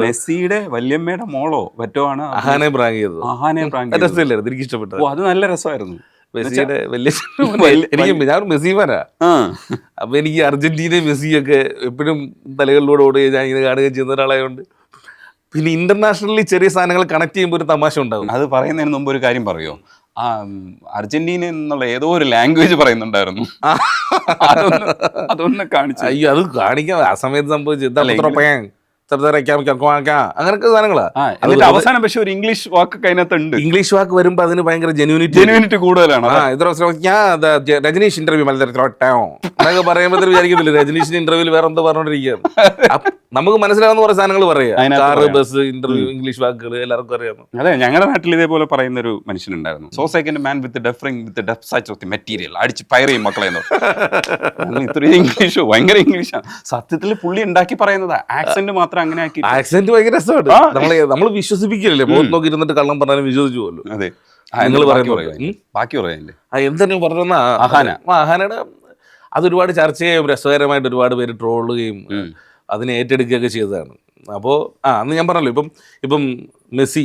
മെസ്സിയുടെ വല്യമ്മയുടെ മോളോ മറ്റോ ആണ് അഹാനെ പ്രാങ്ക് ചെയ്തത്. അഹാനെ പ്രാങ്ക് രസമില്ലായിരുന്നു, എനിക്ക് ഇഷ്ടപ്പെട്ടു. അത് നല്ല രസമായിരുന്നു. മെസ്സിയുടെ എനിക്ക് ഞാൻ മെസ്സി ഫാനാ. അപ്പൊ എനിക്ക് അർജന്റീനയും മെസ്സിയൊക്കെ എപ്പോഴും തലകളിലൂടെ ഓടുകയും ഞാൻ ഇങ്ങനെ കാണുകയും ചെയ്യുന്ന ഒരാളായതുകൊണ്ട് പിന്നെ ഇന്റർനാഷണലി ചെറിയ സാധനങ്ങൾ കണക്ട് ചെയ്യുമ്പോൾ ഒരു തമാശ ഉണ്ടാവും. അത് പറയുന്നതിന് മുമ്പ് ഒരു കാര്യം പറയോ, അർജന്റീന എന്നുള്ള ഏതോ ഒരു ലാംഗ്വേജ് പറയുന്നുണ്ടായിരുന്നു, അതൊന്ന് കാണിച്ചു. അയ്യോ അത് കാണിക്കാം, ആ സമയത്ത് സംഭവിച്ചു അങ്ങനൊക്കെ സാധനങ്ങളാ. അവസാനം പക്ഷെ ഒരു ഇംഗ്ലീഷ് വാക്ക് അതിനകത്തുണ്ട്. ഇംഗ്ലീഷ് വാക്ക് വരുമ്പോ അതിന് ഭയങ്കര ജെന്യൂനിറ്റി കൂടുതലാണ്. രജനീഷ് ഇന്റർവ്യൂ എന്നൊക്കെ പറയുമ്പോൾ വിചാരിക്കുന്നില്ല രജനീഷിന്റെ ഇന്റർവ്യൂവിൽ വേറെ എന്തോ പറഞ്ഞോണ്ടിരിക്കുകയാണ്. നമുക്ക് മനസ്സിലാവുന്ന കുറെ സാധനങ്ങൾ പറയാം, കാറ്, ബസ്, ഇന്റർവ്യൂ, ഇംഗ്ലീഷ് വാക്കുകൾ എല്ലാവർക്കും അറിയാം. അതെ, ഞങ്ങളുടെ നാട്ടിൽ ഇതേപോലെ പറയുന്ന ഒരു മനുഷ്യനുണ്ടായിരുന്നു. So second man with differing with deaf such of the material അടിച്ച് പയർ ചെയ്യും മക്കളെ. ഇത്രയും ഇംഗ്ലീഷ്, ഭയങ്കര ഇംഗ്ലീഷാണ് സത്യത്തിൽ പുള്ളി ഉണ്ടാക്കി പറയുന്നതാ. ആക്സെന്റ് മാത്രം അങ്ങനെ ആക്കി. ആക്സെന്റ് ഭയങ്കര രസമാണ്. നമ്മൾ വിശ്വസിപ്പിക്കില്ലേ, മുഖത്ത് നോക്കി ഇരുന്നിട്ട് കള്ളം പറഞ്ഞാലും വിശ്വസിച്ചു പോലും. അതെ, ബാക്കി പറയാല്ലേ എന്തെങ്കിലും പറഞ്ഞ അഹാനയുടെ അത് ഒരുപാട് ചർച്ച ചെയ്യും, രസകരമായിട്ട് ഒരുപാട് പേര് ട്രോളുകയും അതിനെ ഏറ്റെടുക്കുകയൊക്കെ ചെയ്തതാണ്. അപ്പോൾ അന്ന് ഞാൻ പറഞ്ഞല്ലോ, ഇപ്പം മെസ്സി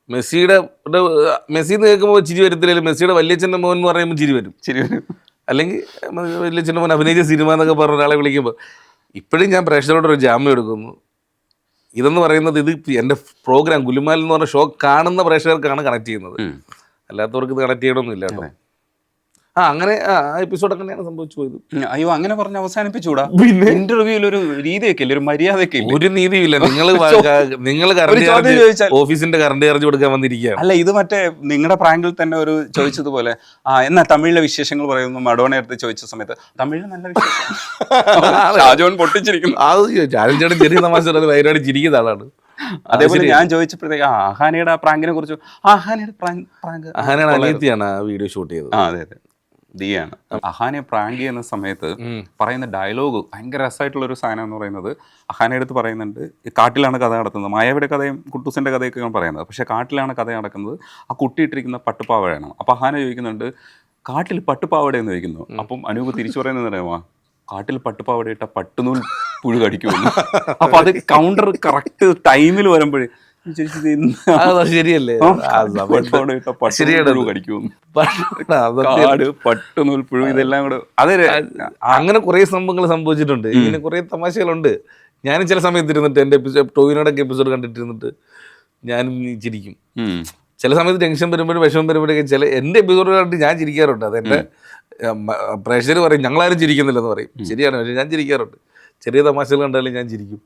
എന്ന് കേൾക്കുമ്പോൾ ചിരി വരത്തില്ല. മെസ്സിയുടെ വല്യച്ഛൻ്റെ മോൻ എന്ന് പറയുമ്പോൾ ചിരി വരും. അല്ലെങ്കിൽ വല്യച്ഛൻ്റെ മോൻ അഭിനയിച്ച സിനിമ എന്നൊക്കെ പറഞ്ഞ ഒരാളെ വിളിക്കുമ്പോൾ ഇപ്പോഴും ഞാൻ പ്രേക്ഷകരോടൊരു ജാമ്യം എടുക്കുന്നു. ഇതെന്ന് പറയുന്നത് ഇത് എൻ്റെ പ്രോഗ്രാം ഗുലുമാൽ എന്ന് പറഞ്ഞ ഷോ കാണുന്ന പ്രേക്ഷകർക്കാണ് കണക്ട് ചെയ്യുന്നത്, അല്ലാത്തവർക്ക് ഇത് കണക്ട് ചെയ്യണമെന്നില്ല കേട്ടോ. അങ്ങനെ എപ്പിസോഡ് അങ്ങനെയാണ് സംഭവിച്ചു പോയത്. അയ്യോ, അങ്ങനെ പറഞ്ഞ് അവസാനിപ്പിച്ചൂടാ. ഇന്റർവ്യൂവിൽ ഒരു രീതിയൊക്കെ ഇല്ല, ഒരു മര്യാദയൊക്കെ ഒരു നീതിയില്ല. നിങ്ങൾ ഓഫീസിന്റെ കറണ്ട് ചാർജ് കൊടുക്കാൻ വന്നിരിക്കുകയാണ്. അല്ല, ഇത് മറ്റേ നിങ്ങളുടെ പ്രാങ്കിൽ തന്നെ ഒരു ചോദിച്ചതുപോലെ എന്നാ തമിഴിലെ വിശേഷങ്ങൾ പറയുന്നു മഡോണ അടുത്ത് ചോദിച്ച സമയത്ത് തമിഴിൽ നല്ല വിശേഷം ഷാജോൻ പൊട്ടിച്ചിരിക്കുന്നു. ചേട്ടൻ ചെറിയ തമാശ വൈരാട് ചിരിക്കുന്ന ആളാണ്. അതേപോലെ ഞാൻ ചോദിച്ചപ്പോഴത്തേക്ക് അഹാനയുടെ പ്രാങ്കിനെ കുറിച്ച് അഹാനയുടെ അനിയത്തിയാണ് ആ വീഡിയോ ഷൂട്ട് ചെയ്തത്. അതെ അതെ, ദിയാണ്. അഹാനെ പ്രാങ്ക് ചെയ്യുന്ന സമയത്ത് പറയുന്ന ഡയലോഗ് ഭയങ്കര രസമായിട്ടുള്ള ഒരു സാധനം എന്ന് പറയുന്നത്, അഹാനെ അടുത്ത് പറയുന്നുണ്ട് കാട്ടിലാണ് കഥ നടത്തുന്നത്. മായാവിയുടെ കഥയും കുട്ടൂസിന്റെ കഥയൊക്കെ പറയുന്നത്, പക്ഷെ കാട്ടിലാണ് കഥ നടക്കുന്നത്. ആ കുട്ടി ഇട്ടിരിക്കുന്ന പട്ടുപാവടയാണ്. അപ്പൊ അഹാന ചോദിക്കുന്നുണ്ട് കാട്ടിൽ പട്ടുപാവടയെന്ന് ചോദിക്കുന്നു. അപ്പം അനൂപ് തിരിച്ചു പറയുന്നത് അറിയാമോ, കാട്ടിൽ പട്ടുപാവട ഇട്ട പട്ടുനൂൽ പുഴു കടിക്കുമെന്ന്. അപ്പൊ അത് കൗണ്ടർ കറക്റ്റ് ടൈമിൽ വരുമ്പോഴേ ശരിയല്ലേ, പട്ടുനൂൽ പുഴു ഇതെല്ലാം കൂടെ അത് അങ്ങനെ കുറെ സംഭവങ്ങൾ സംഭവിച്ചിട്ടുണ്ട്. ഇങ്ങനെ കുറെ തമാശകളുണ്ട്. ഞാനും ചില സമയത്ത് ഇരുന്നിട്ട് എൻ്റെ ടോവിനോടൊക്കെ എപ്പിസോഡ് കണ്ടിട്ടിരുന്നിട്ട് ഞാനും ചിരിക്കും. ചില സമയത്ത് ടെൻഷൻ വരുമ്പോഴും വിഷമം വരുമ്പോഴൊക്കെ എൻ്റെ എപ്പിസോഡ് കണ്ടിട്ട് ഞാൻ ചിരിക്കാറുണ്ട്. അതെൻ്റെ പ്രേക്ഷകർ പറയും ഞങ്ങളാരും ചിരിക്കുന്നില്ലെന്ന് പറയും. ശരിയാണ്, പക്ഷെ ഞാൻ ചിരിക്കാറുണ്ട്. ചെറിയ തമാശകൾ കണ്ടാലും ഞാൻ ചിരിക്കും.